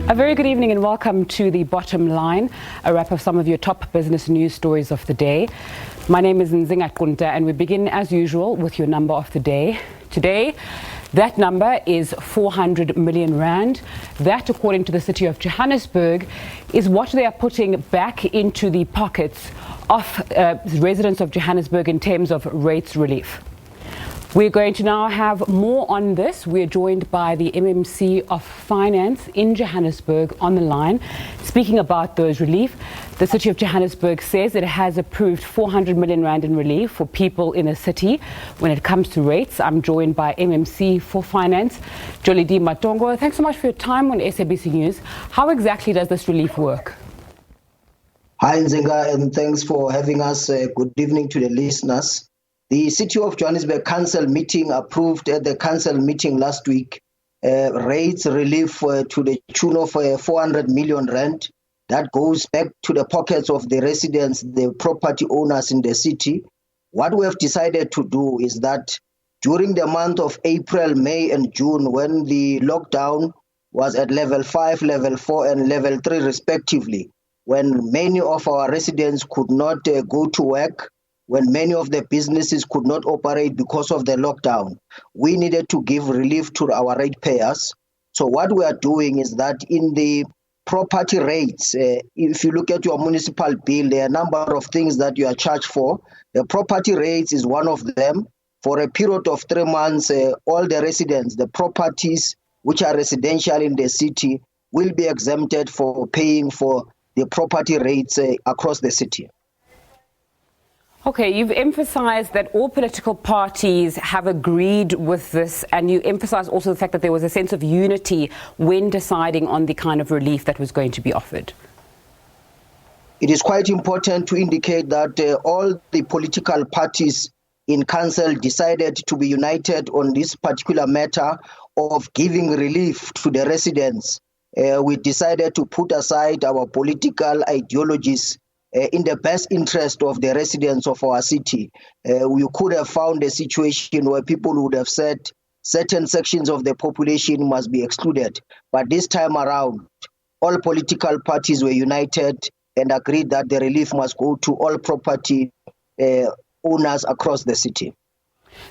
A very good evening and welcome to The Bottom Line, a wrap of some of your top business news stories of the day. My name is Nzinga Kunta and we begin as usual with your number of the day. Today, that number is 400 million rand. That, according to the City of Johannesburg, is what they are putting back into the pockets of residents of Johannesburg in terms of rates relief. We're going to now have more on this. We're joined by the MMC of Finance in Johannesburg on the line. Speaking about those relief, the City of Johannesburg says it has approved 400 million rand in relief for people in the city when it comes to rates. I'm joined by MMC for Finance, Jolidee Matongo. Thanks so much for your time on SABC News. How exactly does this relief work? Hi Nzinga, and thanks for having us. Good evening to the listeners. The City of Johannesburg Council meeting approved at the council meeting last week rates relief to the tune of 400 million rand. That goes back to the pockets of the residents, the property owners in the city. What we have decided to do is that during the month of April, May and June, when the lockdown was at level 5, level 4 and level 3 respectively, when many of our residents could not go to work, when many of the businesses could not operate because of the lockdown, we needed to give relief to our ratepayers. So what we are doing is that in the property rates, if you look at your municipal bill, there are a number of things that you are charged for. The property rates is one of them. For a period of 3 months, all the residents, the properties which are residential in the city will be exempted for paying for the property rates across the city. Okay, you've emphasized that all political parties have agreed with this, and you emphasized also the fact that there was a sense of unity when deciding on the kind of relief that was going to be offered. It is quite important to indicate that all the political parties in council decided to be united on this particular matter of giving relief to the residents. We decided to put aside our political ideologies in the best interest of the residents of our city. We could have found a situation where people would have said certain sections of the population must be excluded. But this time around, all political parties were united and agreed that the relief must go to all property owners across the city.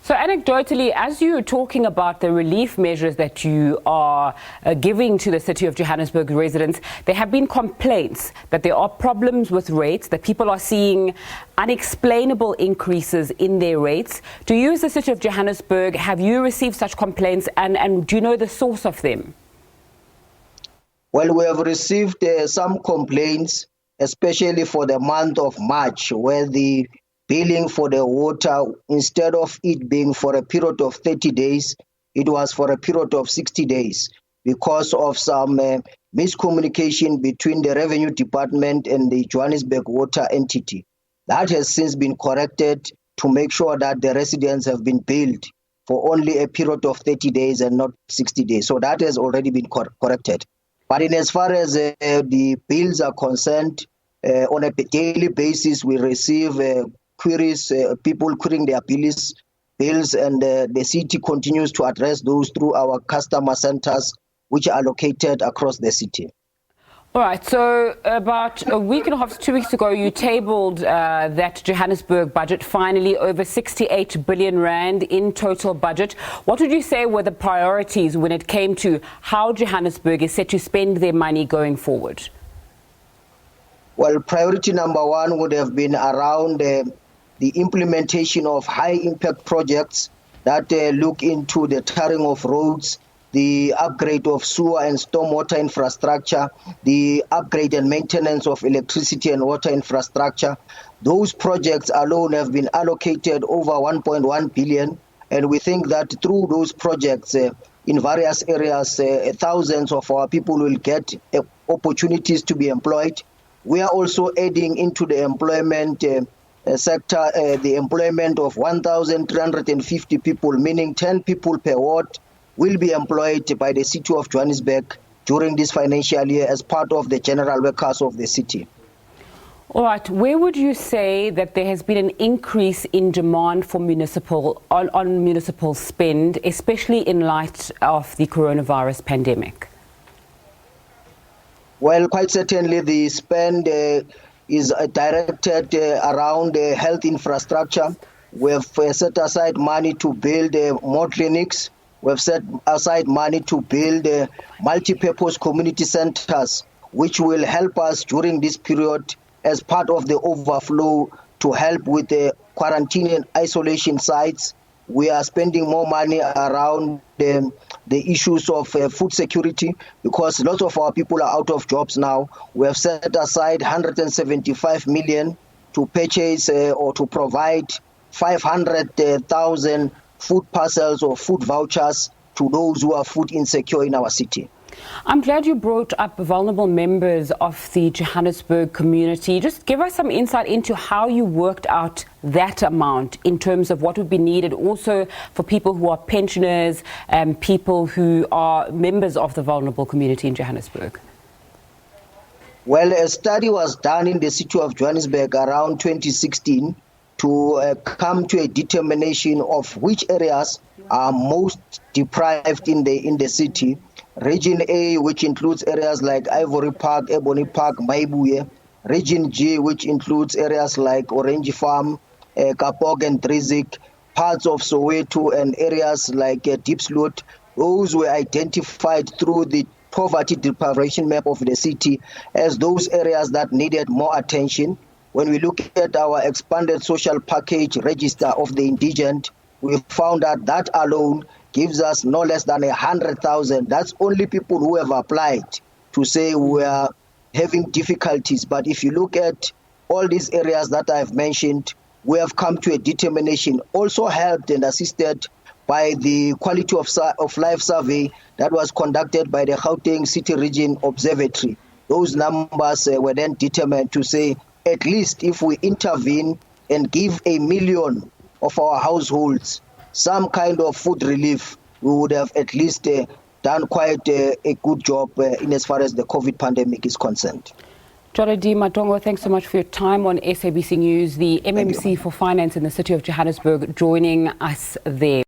So anecdotally, as you're talking about the relief measures that you are giving to the City of Johannesburg residents, there have been complaints that there are problems with rates, that people are seeing unexplainable increases in their rates. Do you, as the City of Johannesburg, have you received such complaints and do you know the source of them? Well, we have received some complaints, especially for the month of March, where the billing for the water, instead of it being for a period of 30 days, it was for a period of 60 days because of some miscommunication between the Revenue Department and the Johannesburg Water entity. That has since been corrected to make sure that the residents have been billed for only a period of 30 days and not 60 days. So that has already been corrected. But in as far as the bills are concerned, on a daily basis, we receive queries, people querying their bills, and the city continues to address those through our customer centers, which are located across the city. All right, so about a week and a half, 2 weeks ago, you tabled that Johannesburg budget, finally over 68 billion rand in total budget. What would you say were the priorities when it came to how Johannesburg is set to spend their money going forward? Well, priority number one would have been around the implementation of high-impact projects that look into the tarring of roads, the upgrade of sewer and stormwater infrastructure, the upgrade and maintenance of electricity and water infrastructure. Those projects alone have been allocated over 1.1 billion, and we think that through those projects in various areas, thousands of our people will get opportunities to be employed. We are also adding into the employment sector the employment of 1,350 people, meaning 10 people per ward will be employed by the City of Johannesburg during this financial year as part of the general workers of the city. All right, where would you say that there has been an increase in demand for municipal spend, especially in light of the coronavirus pandemic? Well, quite certainly the spend is directed around health infrastructure. We've set aside money to build more clinics. We've set aside money to build multi-purpose community centers, which will help us during this period as part of the overflow to help with the quarantine and isolation sites. We are spending more money around the issues of food security because lots of our people are out of jobs now. We have set aside 175 million to purchase or to provide 500,000 food parcels or food vouchers to those who are food insecure in our city. I'm glad you brought up vulnerable members of the Johannesburg community. Just give us some insight into how you worked out that amount in terms of what would be needed also for people who are pensioners and people who are members of the vulnerable community in Johannesburg. Well, a study was done in the City of Johannesburg around 2016 to come to a determination of which areas are most deprived in the city. Region A, which includes areas like Ivory Park, Ebony Park, Maibuye. Region G, which includes areas like Orange Farm, Kapog and Drizik, parts of Soweto and areas like Diepsloot. Those were identified through the poverty deprivation map of the city as those areas that needed more attention. When we look at our expanded social package register of the indigent, we found that alone gives us no less than 100,000. That's only people who have applied to say we are having difficulties. But if you look at all these areas that I've mentioned, we have come to a determination, also helped and assisted by the quality of life survey that was conducted by the Gauteng City Region Observatory. Those numbers were then determined to say, at least if we intervene and give 1 million of our households some kind of food relief, we would have at least done quite a good job in as far as the COVID pandemic is concerned. Jolidee Matongo, thanks so much for your time on SABC News. The MMC for Finance in the City of Johannesburg joining us there.